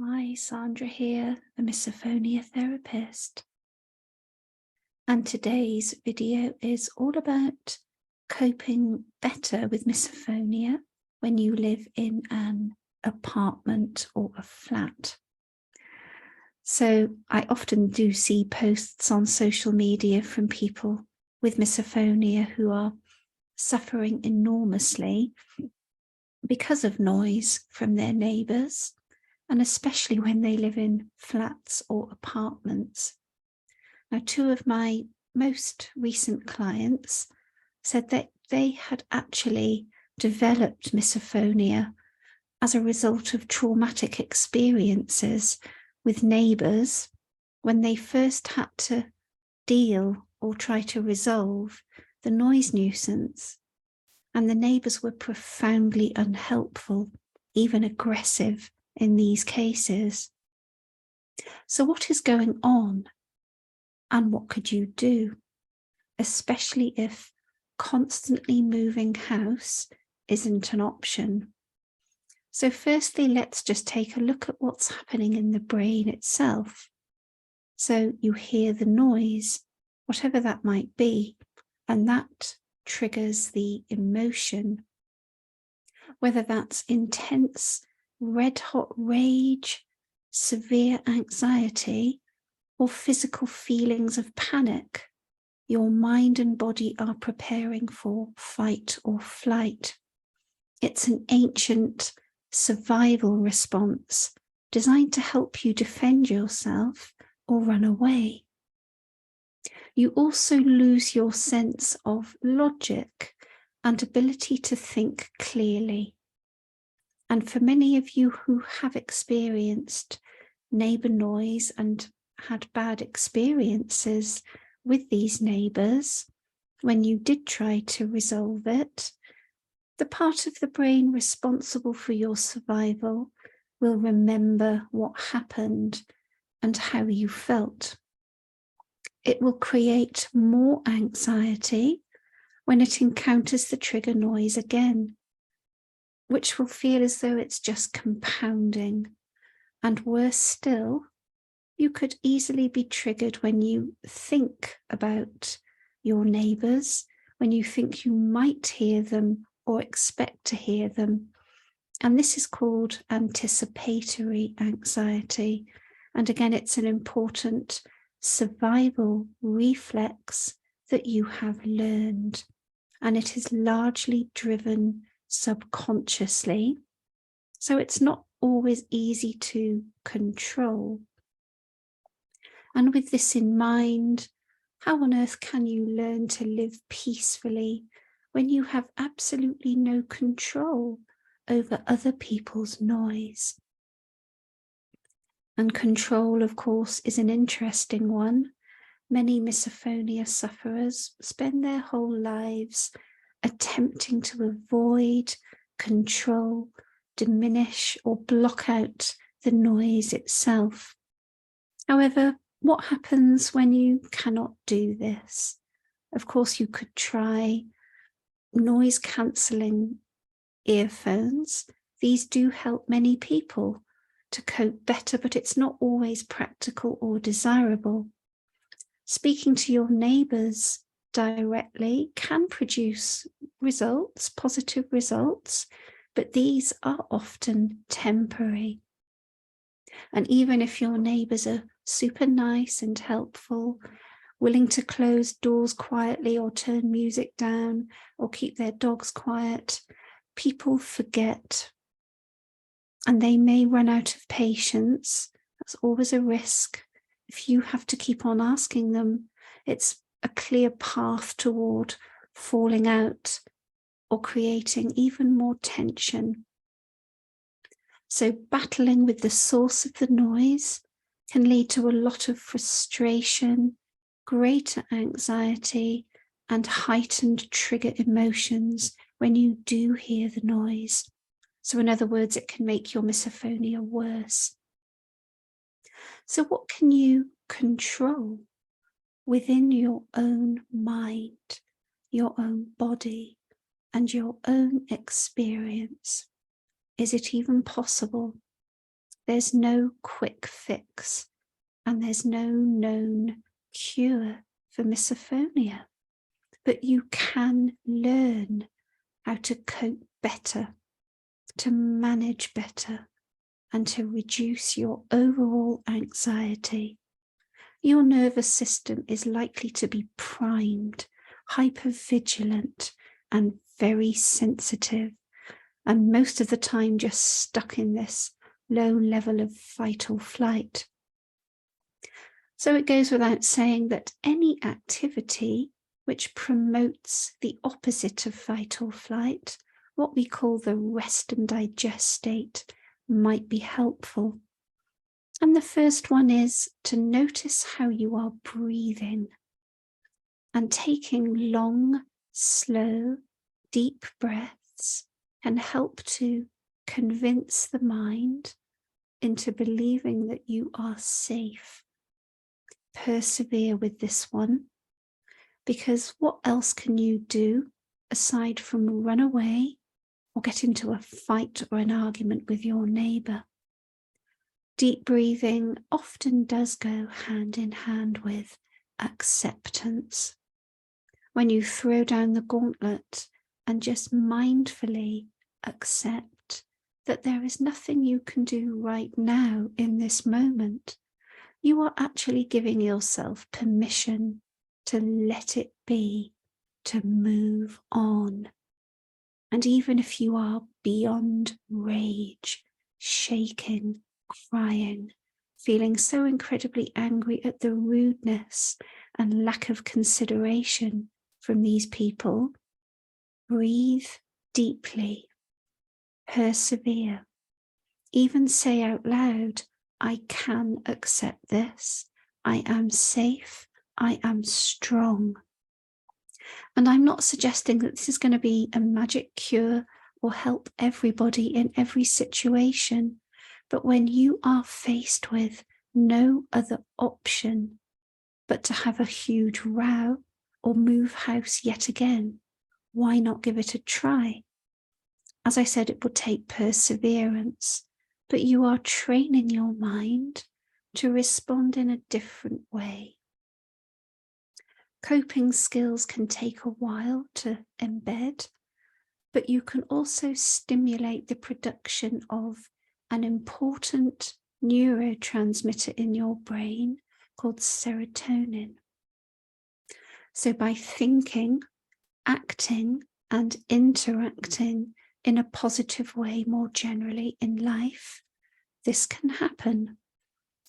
Hi, Sandra here, the Misophonia therapist. And today's video is all about coping better with misophonia when you live in an apartment or a flat. So I often do see posts on social media from people with misophonia who are suffering enormously because of noise from their neighbours, and especially when they live in flats or apartments. Now, two of my most recent clients said that they had actually developed misophonia as a result of traumatic experiences with neighbours when they first had to deal or try to resolve the noise nuisance. And the neighbours were profoundly unhelpful, even aggressive in these cases. So what is going on? And what could you do? Especially if constantly moving house isn't an option. So firstly, let's just take a look at what's happening in the brain itself. So you hear the noise, whatever that might be, and that triggers the emotion, whether that's intense, red-hot rage, severe anxiety, or physical feelings of panic. Your mind and body are preparing for fight or flight. It's an ancient survival response designed to help you defend yourself or run away. You also lose your sense of logic and ability to think clearly. And for many of you who have experienced neighbour noise and had bad experiences with these neighbours, when you did try to resolve it, the part of the brain responsible for your survival will remember what happened and how you felt. It will create more anxiety when it encounters the trigger noise again, which will feel as though it's just compounding. And worse still, you could easily be triggered when you think about your neighbours, when you think you might hear them or expect to hear them. And this is called anticipatory anxiety. And again, it's an important survival reflex that you have learned. And it is largely driven subconsciously. So it's not always easy to control. And with this in mind, how on earth can you learn to live peacefully when you have absolutely no control over other people's noise? And control, of course, is an interesting one. Many misophonia sufferers spend their whole lives attempting to avoid, control, diminish, or block out the noise itself. However, what happens when you cannot do this? Of course, you could try noise cancelling earphones. These do help many people to cope better, but it's not always practical or desirable. Speaking to your neighbours directly can produce results, positive results, but these are often temporary. And even if your neighbours are super nice and helpful, willing to close doors quietly or turn music down or keep their dogs quiet, people forget. And they may run out of patience. That's always a risk. If you have to keep on asking them, it's a clear path toward falling out or creating even more tension. So battling with the source of the noise can lead to a lot of frustration, greater anxiety, and heightened trigger emotions when you do hear the noise. So in other words, it can make your misophonia worse. So what can you control within your own mind, your own body, and your own experience? Is it even possible? There's no quick fix, and there's no known cure for misophonia, but you can learn how to cope better, to manage better, and to reduce your overall anxiety. Your nervous system is likely to be primed, hypervigilant, and very sensitive, and most of the time just stuck in this low level of fight or flight. So it goes without saying that any activity which promotes the opposite of fight or flight, what we call the rest and digest state, might be helpful. And the first one is to notice how you are breathing and taking long, slow, deep breaths can help to convince the mind into believing that you are safe. Persevere with this one, because what else can you do aside from run away or get into a fight or an argument with your neighbour? Deep breathing often does go hand in hand with acceptance. When you throw down the gauntlet and just mindfully accept that there is nothing you can do right now in this moment, you are actually giving yourself permission to let it be, to move on. And even if you are beyond rage, shaking, crying, feeling so incredibly angry at the rudeness and lack of consideration from these people, breathe deeply, persevere, even say out loud, I can accept this, I am safe, I am strong. And I'm not suggesting that this is going to be a magic cure or help everybody in every situation. But when you are faced with no other option but to have a huge row or move house yet again, why not give it a try? As I said, it will take perseverance, but you are training your mind to respond in a different way. Coping skills can take a while to embed, but you can also stimulate the production of an important neurotransmitter in your brain called serotonin. So by thinking, acting, and interacting in a positive way more generally in life, this can happen.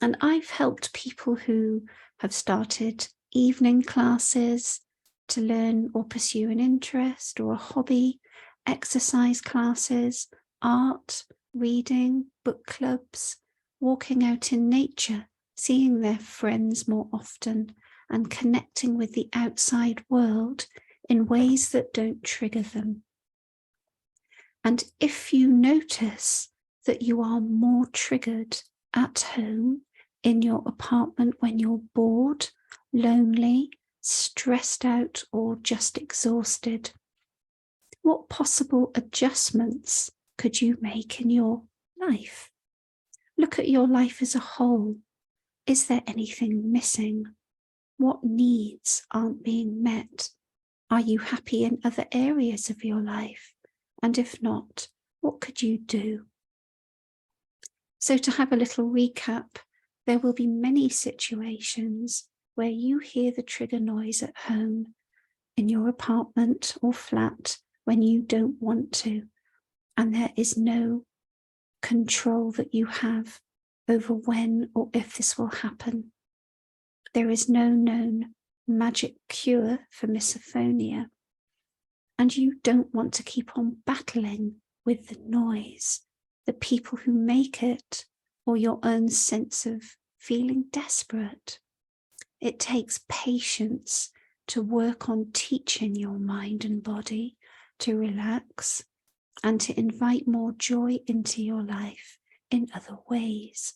And I've helped people who have started evening classes to learn or pursue an interest or a hobby, exercise classes, art, reading, book clubs, walking out in nature, seeing their friends more often, and connecting with the outside world in ways that don't trigger them. And if you notice that you are more triggered at home, in your apartment, when you're bored, lonely, stressed out, or just exhausted, what possible adjustments could you make in your life? Look at your life as a whole. Is there anything missing? What needs aren't being met? Are you happy in other areas of your life? And if not, what could you do? So to have a little recap, there will be many situations where you hear the trigger noise at home, in your apartment or flat, when you don't want to, and there is no control that you have over when or if this will happen. There is no known magic cure for misophonia, and you don't want to keep on battling with the noise, the people who make it, or your own sense of feeling desperate. It takes patience to work on teaching your mind and body to relax and to invite more joy into your life in other ways.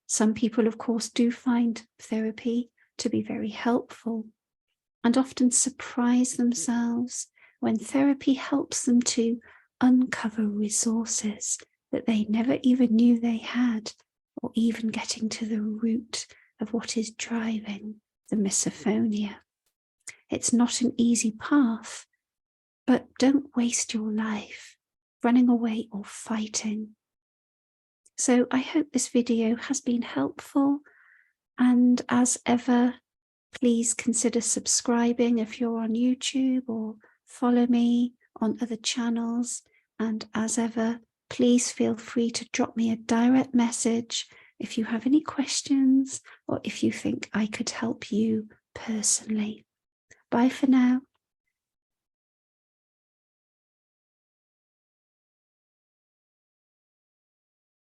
Some people, of course, do find therapy to be very helpful and often surprise themselves when therapy helps them to uncover resources that they never even knew they had, or even getting to the root of what is driving the misophonia. It's not an easy path, but don't waste your life running away or fighting. So I hope this video has been helpful, and as ever, please consider subscribing if you're on YouTube, or follow me on other channels. And as ever, please feel free to drop me a direct message if you have any questions or if you think I could help you personally. Bye for now.